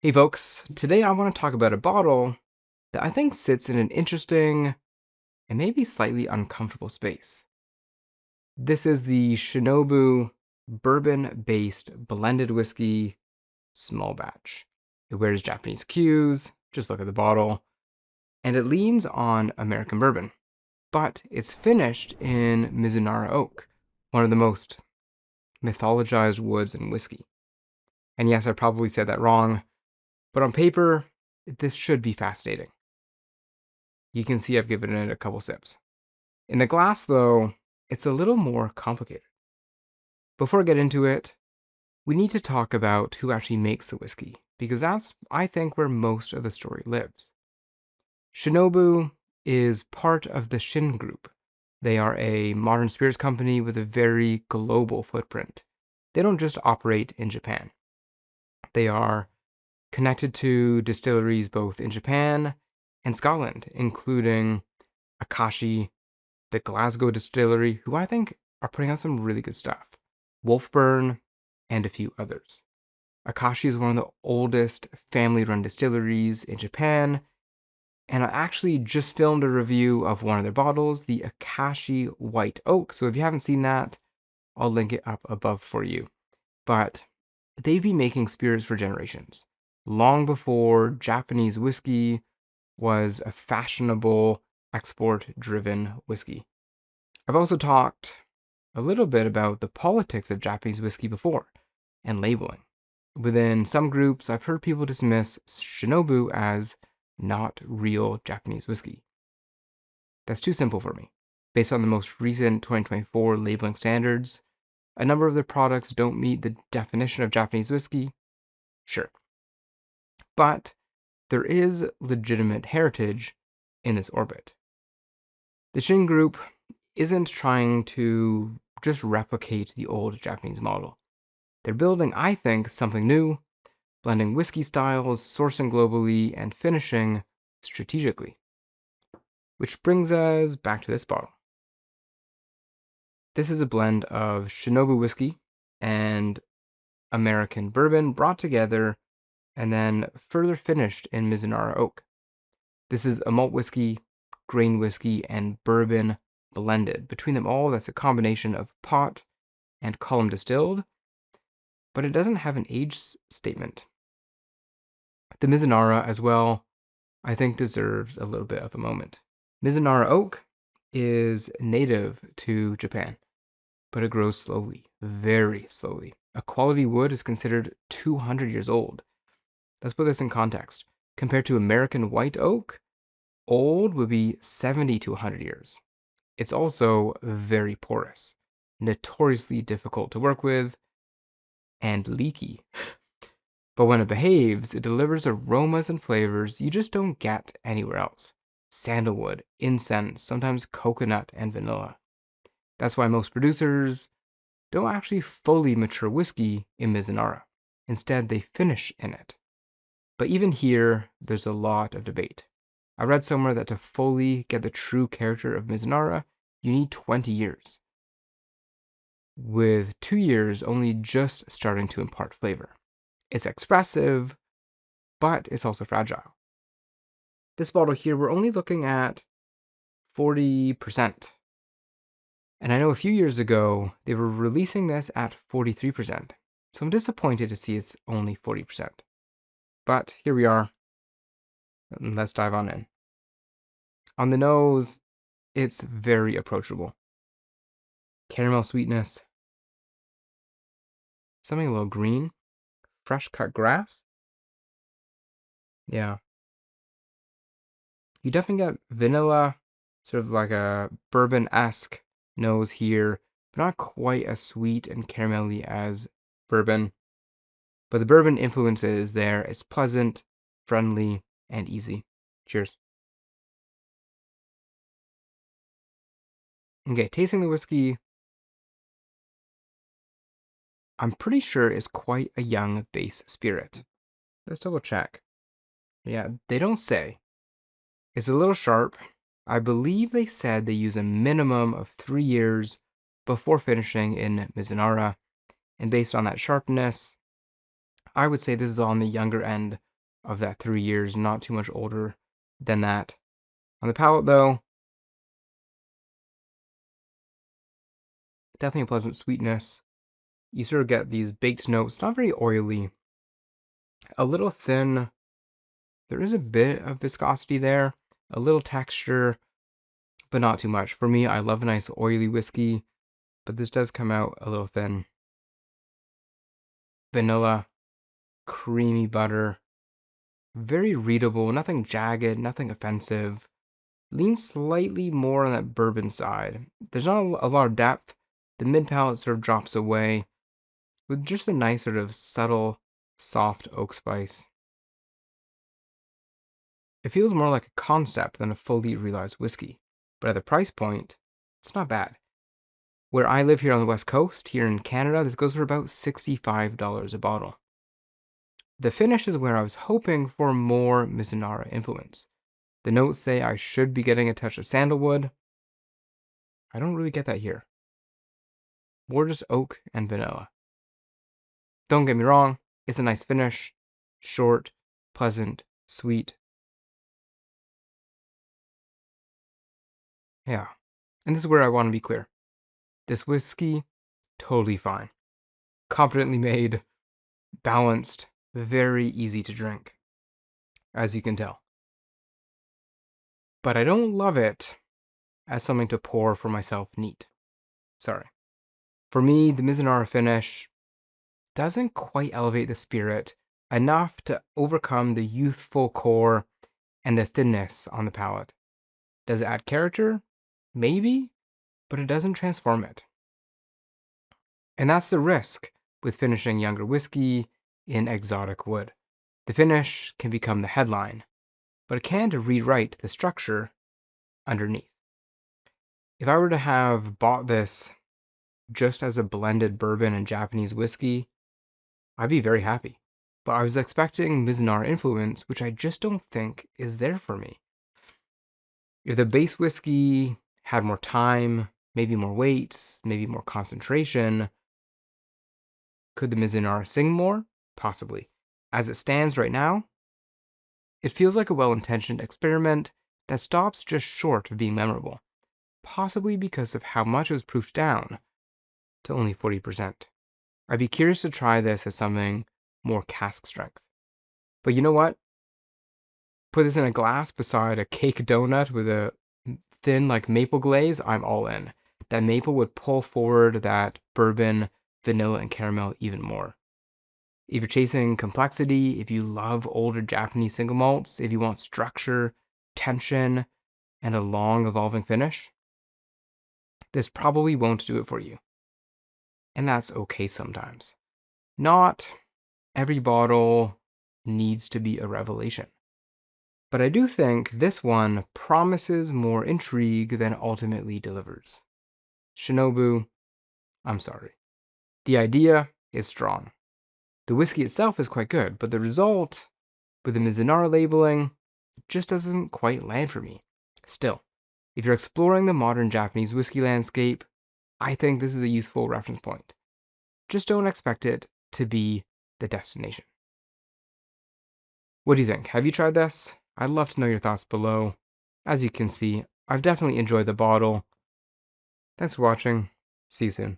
Hey folks, today I want to talk about a bottle that I think sits in an interesting and maybe slightly uncomfortable space. This is the Shinobu Bourbon-Based blended whiskey small batch. It wears Japanese cues, just look at the bottle, and it leans on American bourbon, but it's finished in Mizunara Oak, one of the most mythologized woods in whiskey. And yes, I probably said that wrong, but on paper, this should be fascinating. You can see I've given it a couple sips. In the glass, though, it's a little more complicated. Before I get into it, we need to talk about who actually makes the whiskey, because that's, I think, where most of the story lives. Shinobu is part of the Shin Group. They are a modern spirits company with a very global footprint. They don't just operate in Japan. They are connected to distilleries both in Japan and Scotland, including Akashi, the Glasgow Distillery, who I think are putting out some really good stuff, Wolfburn, and a few others. Akashi is one of the oldest family-run distilleries in Japan, and I actually just filmed a review of one of their bottles, the Akashi White Oak. So if you haven't seen that, I'll link it up above for you. But they've been making spirits for generations, long before Japanese whiskey was a fashionable export-driven whiskey. I've also talked a little bit about the politics of Japanese whiskey before, and labeling. Within some groups, I've heard people dismiss Shinobu as not real Japanese whiskey. That's too simple for me. Based on the most recent 2024 labeling standards, a number of their products don't meet the definition of Japanese whiskey. Sure. But there is legitimate heritage in this orbit. The Shin Group isn't trying to just replicate the old Japanese model. They're building, I think, something new, blending whiskey styles, sourcing globally, and finishing strategically. Which brings us back to this bottle. This is a blend of Shinobu whiskey and American bourbon brought together and then further finished in Mizunara Oak. This is a malt whiskey, grain whiskey, and bourbon blended. Between them all, that's a combination of pot and column distilled, but it doesn't have an age statement. The Mizunara as well, I think, deserves a little bit of a moment. Mizunara Oak is native to Japan, but it grows slowly, very slowly. A quality wood is considered 200 years old. Let's put this in context. Compared to American white oak, old would be 70 to 100 years. It's also very porous, notoriously difficult to work with, and leaky. But when it behaves, it delivers aromas and flavors you just don't get anywhere else. Sandalwood, incense, sometimes coconut and vanilla. That's why most producers don't actually fully mature whiskey in Mizunara. Instead, they finish in it. But even here, there's a lot of debate. I read somewhere that to fully get the true character of Mizunara, you need 20 years, with 2 years only just starting to impart flavor. It's expressive, but it's also fragile. This bottle here, we're only looking at 40%. And I know a few years ago, they were releasing this at 43%. So I'm disappointed to see it's only 40%. But here we are. Let's dive on in. On the nose, it's very approachable. Caramel sweetness. Something a little green. Fresh cut grass. Yeah. You definitely get vanilla, sort of like a bourbon-esque nose here, but not quite as sweet and caramelly as bourbon. But the bourbon influence is there. It's pleasant, friendly, and easy. Cheers. Okay, tasting the whiskey, I'm pretty sure is quite a young base spirit. Let's double check. Yeah, they don't say. It's a little sharp. I believe they said they use a minimum of 3 years before finishing in Mizunara. And based on that sharpness, I would say this is on the younger end of that 3 years, not too much older than that. On the palate, though, definitely a pleasant sweetness. You sort of get these baked notes, not very oily, a little thin. There is a bit of viscosity there, a little texture, but not too much. For me, I love a nice oily whiskey, but this does come out a little thin. Vanilla, creamy butter, very readable, nothing jagged, nothing offensive. Leans slightly more on that bourbon side. There's not a lot of depth. The mid palate sort of drops away with just a nice sort of subtle, soft oak spice. It feels more like a concept than a fully realized whiskey, but at the price point, it's not bad. Where I live here on the West Coast, here in Canada, this goes for about $65 a bottle. The finish is where I was hoping for more Mizunara influence. The notes say I should be getting a touch of sandalwood. I don't really get that here. More just oak and vanilla. Don't get me wrong, it's a nice finish. Short, pleasant, sweet. Yeah. And this is where I want to be clear. This whiskey, totally fine. Competently made, balanced, very easy to drink, as you can tell. But I don't love it as something to pour for myself neat. Sorry. For me, the Mizunara finish doesn't quite elevate the spirit enough to overcome the youthful core and the thinness on the palate. Does it add character? Maybe, but it doesn't transform it. And that's the risk with finishing younger whiskey in exotic wood. The finish can become the headline, but it can rewrite the structure underneath. If I were to have bought this just as a blended bourbon and Japanese whiskey, I'd be very happy. But I was expecting Mizunara influence, which I just don't think is there for me. If the base whiskey had more time, maybe more weight, maybe more concentration, could the Mizunara sing more? Possibly. As it stands right now, it feels like a well-intentioned experiment that stops just short of being memorable, possibly because of how much it was proofed down to only 40%. I'd be curious to try this as something more cask strength. But you know what? Put this in a glass beside a cake donut with a thin like maple glaze, I'm all in. That maple would pull forward that bourbon, vanilla, and caramel even more. If you're chasing complexity, if you love older Japanese single malts, if you want structure, tension, and a long evolving finish, this probably won't do it for you. And that's okay sometimes. Not every bottle needs to be a revelation. But I do think this one promises more intrigue than ultimately delivers. Shinobu, I'm sorry. The idea is strong. The whiskey itself is quite good, but the result, with the Mizunara labeling, just doesn't quite land for me. Still, if you're exploring the modern Japanese whiskey landscape, I think this is a useful reference point. Just don't expect it to be the destination. What do you think? Have you tried this? I'd love to know your thoughts below. As you can see, I've definitely enjoyed the bottle. Thanks for watching. See you soon.